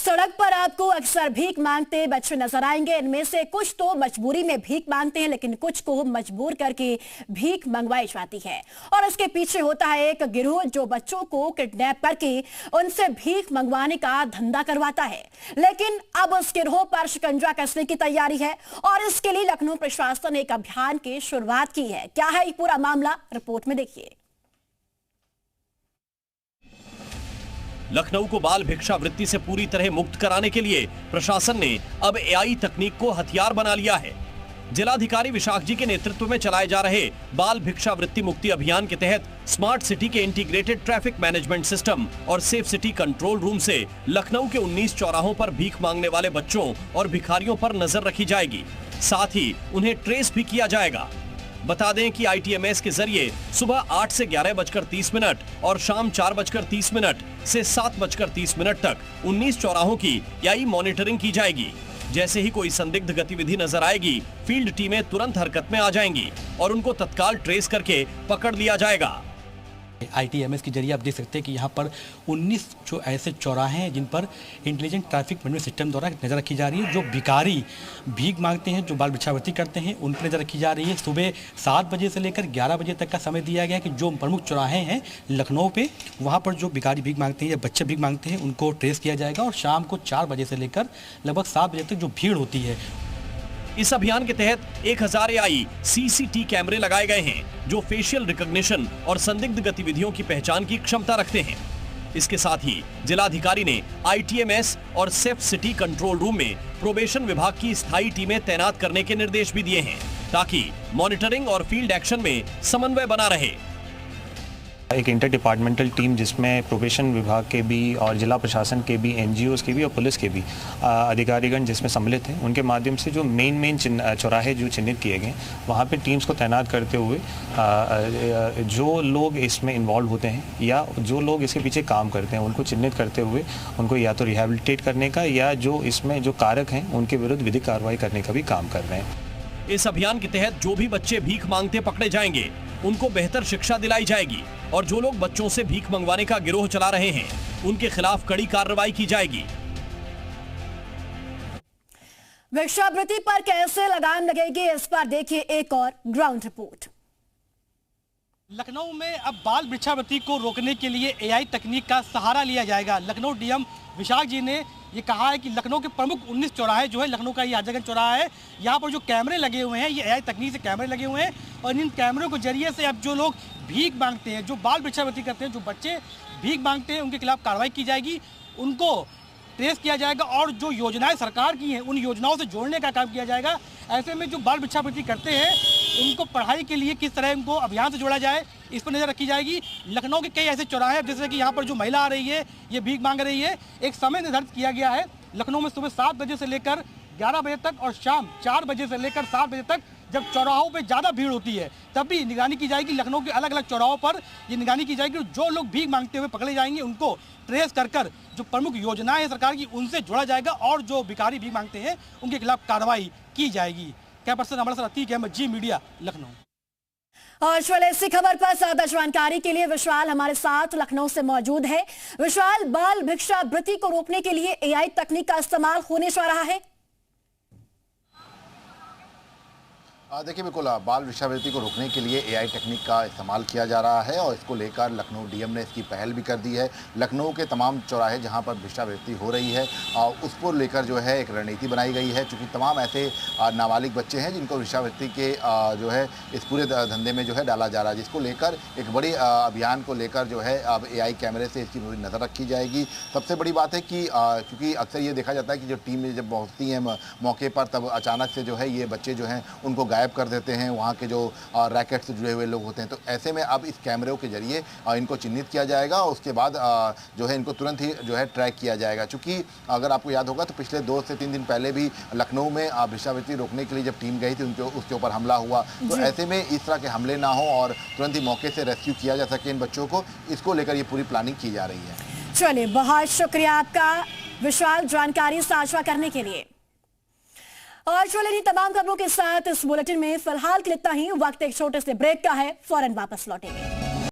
सड़क पर आपको अक्सर भीख मांगते बच्चे नजर आएंगे। इनमें से कुछ तो मजबूरी में भीख मांगते हैं, लेकिन कुछ को मजबूर करके भीख मंगवाई जाती है और इसके पीछे होता है एक गिरोह जो बच्चों को किडनैप करके उनसे भीख मंगवाने का धंधा करवाता है। लेकिन अब उस गिरोह पर शिकंजा कसने की तैयारी है और इसके लिए लखनऊ प्रशासन ने एक अभियान की शुरुआत की है। क्या है ये पूरा मामला, रिपोर्ट में देखिए। लखनऊ को बाल भिक्षावृत्ति से पूरी तरह मुक्त कराने के लिए प्रशासन ने अब एआई तकनीक को हथियार बना लिया है। जिलाधिकारी विशाख जी के नेतृत्व में चलाए जा रहे बाल भिक्षावृत्ति मुक्ति अभियान के तहत स्मार्ट सिटी के इंटीग्रेटेड ट्रैफिक मैनेजमेंट सिस्टम और सेफ सिटी कंट्रोल रूम से लखनऊ के 19 चौराहों पर भीख मांगने वाले बच्चों और भिखारियों पर नजर रखी जाएगी। साथ ही उन्हें ट्रेस भी किया जाएगा। बता दें कि ITMS के जरिए सुबह 8 से 11:30 और शाम 4:30 से 7:30 तक 19 चौराहों की एआई मॉनिटरिंग की जाएगी। जैसे ही कोई संदिग्ध गतिविधि नजर आएगी, फील्ड टीमें तुरंत हरकत में आ जाएंगी और उनको तत्काल ट्रेस करके पकड़ लिया जाएगा। ITMS के जरिए आप देख सकते हैं कि यहाँ पर 19 जो ऐसे चौराहे हैं जिन पर इंटेलिजेंट ट्रैफिक मैनेजमेंट सिस्टम द्वारा नज़र रखी जा रही है। जो भिखारी भीख मांगते हैं, जो बाल भिक्षावृत्ति करते हैं, उन पर नज़र रखी जा रही है। सुबह 7 बजे से लेकर 11 बजे तक का समय दिया गया है कि जो प्रमुख चौराहे हैं लखनऊ पे, वहाँ पर जो भिखारी भीख मांगते हैं या बच्चे भीख मांगते हैं उनको ट्रेस किया जाएगा और शाम को 4 बजे से लेकर लगभग 7 बजे तक जो भीड़ होती है। इस अभियान के तहत 1000 एआई CCT कैमरे लगाए गए हैं जो फेशियल रिकॉग्निशन और संदिग्ध गतिविधियों की पहचान की क्षमता रखते हैं। इसके साथ ही जिलाधिकारी ने ITMS और सेफ सिटी कंट्रोल रूम में प्रोबेशन विभाग की स्थायी टीमें तैनात करने के निर्देश भी दिए हैं ताकि मॉनिटरिंग और फील्ड एक्शन में समन्वय बना रहे। एक इंटर डिपार्टमेंटल टीम जिसमें प्रोबेशन विभाग के भी और जिला प्रशासन के भी, NGOs के भी और पुलिस के भी अधिकारीगण जिसमें सम्मिलित हैं, उनके माध्यम से जो मेन चौराहे जो चिन्हित किए गए वहाँ पे टीम्स को तैनात करते हुए जो लोग इसमें इन्वॉल्व होते हैं या जो लोग इसके पीछे काम करते हैं उनको चिन्हित करते हुए उनको या तो रिहेबिलिटेट करने का या जो इसमें जो कारक हैं उनके विरुद्ध विधिक कार्रवाई करने का भी काम कर रहे हैं। इस अभियान के तहत जो भी बच्चे भीख मांगते पकड़े जाएंगे उनको बेहतर शिक्षा दिलाई जाएगी और जो लोग बच्चों से भीख मंगवाने का गिरोह चला रहे हैं उनके खिलाफ कड़ी कार्रवाई की जाएगी। भिक्षावृत्ति पर कैसे लगाम लगेगी, इस पर देखिए एक और ग्राउंड रिपोर्ट। लखनऊ में अब बाल भिक्षावृत्ति को रोकने के लिए एआई तकनीक का सहारा लिया जाएगा। लखनऊ डीएम विशाख जी ने ये कहा है कि लखनऊ के प्रमुख 19 चौराहे जो है, लखनऊ का ये आजमगंज चौराहा है, यहाँ पर जो कैमरे लगे हुए हैं ये एआई तकनीक से कैमरे लगे हुए हैं और इन कैमरों के जरिए से अब जो लोग भीख मांगते हैं, जो बाल भिक्षावृत्ति करते हैं, जो बच्चे भीख मांगते हैं, उनके खिलाफ कार्रवाई की जाएगी, उनको ट्रेस किया जाएगा और जो योजनाएं सरकार की हैं उन योजनाओं से जोड़ने का काम किया जाएगा। ऐसे में जो बाल भिक्षावृत्ति करते हैं उनको पढ़ाई के लिए किस तरह उनको अभियान से जोड़ा जाए, इस पर नज़र रखी जाएगी। लखनऊ के कई ऐसे चौराहे हैं जैसे कि यहाँ पर जो महिला आ रही है ये भीख मांग रही है, एक समय निर्धारित किया गया है। लखनऊ में सुबह 7 बजे से लेकर 11 बजे तक और शाम 4 बजे से लेकर 7 बजे तक जब चौराहों पे ज़्यादा भीड़ होती है तब भी निगरानी की जाएगी। लखनऊ के अलग अलग चौराहों पर ये निगरानी की जाएगी। जो लोग भीख मांगते हुए पकड़े जाएंगे उनको ट्रेस कर जो प्रमुख योजनाएं हैं सरकार की उनसे जोड़ा जाएगा और जो भिखारी भीख मांगते हैं उनके खिलाफ कार्रवाई की जाएगी। कैमरा पर्सन हमारे साथ अतीक अहमद, जी मीडिया, लखनऊ। और इसी खबर पर ज्यादा जानकारी के लिए विशाल हमारे साथ लखनऊ से मौजूद है। विशाल, बाल भिक्षावृत्ति को रोकने के लिए एआई तकनीक का इस्तेमाल होने जा रहा है। देखिए, बिल्कुल बाल भिक्षावृत्ति को रोकने के लिए एआई तकनीक का इस्तेमाल किया जा रहा है और इसको लेकर लखनऊ डीएम ने इसकी पहल भी कर दी है। लखनऊ के तमाम चौराहे जहां पर भिक्षावृत्ति हो रही है उसको लेकर जो है एक रणनीति बनाई गई है, क्योंकि तमाम ऐसे नाबालिग बच्चे हैं जिनको भिक्षावृत्ति के जो है इस पूरे धंधे में जो है डाला जा रहा है, जिसको लेकर एक बड़ी अभियान को लेकर जो है अब एआई कैमरे से इसकी पूरी नज़र रखी जाएगी। सबसे बड़ी बात है कि क्योंकि अक्सर ये देखा जाता है कि जो टीम जब पहुँचती हैं मौके पर तब अचानक से जो है ये बच्चे जो हैं उनको गायब कर देते हैं, वहाँ के जो रैकेट से जुड़े हुए लोग होते हैं। तो ऐसे में अब इस कैमरों के जरिए इनको चिन्हित किया जाएगा और उसके बाद जो है इनको तुरंत ही जो है ट्रैक किया जाएगा। चूँकि अगर आपको याद होगा तो पिछले 2 से 3 दिन पहले भी लखनऊ में भिक्षावृत्ति रोकने के लिए जब टीम गई थी उसके ऊपर हमला हुआ। तो ऐसे में इस तरह के हमले ना हो और तुरंत ही मौके से रेस्क्यू किया जा सके इन बच्चों को, इसको लेकर ये पूरी प्लानिंग की जा रही है। चलिए, बहुत शुक्रिया आपका विशाल जानकारी साझा करने के लिए। और चलिए, तमाम खबरों के साथ इस बुलेटिन में फिलहाल के लिए इतना ही। वक्त एक छोटे से ब्रेक का है, फौरन वापस लौटेंगे।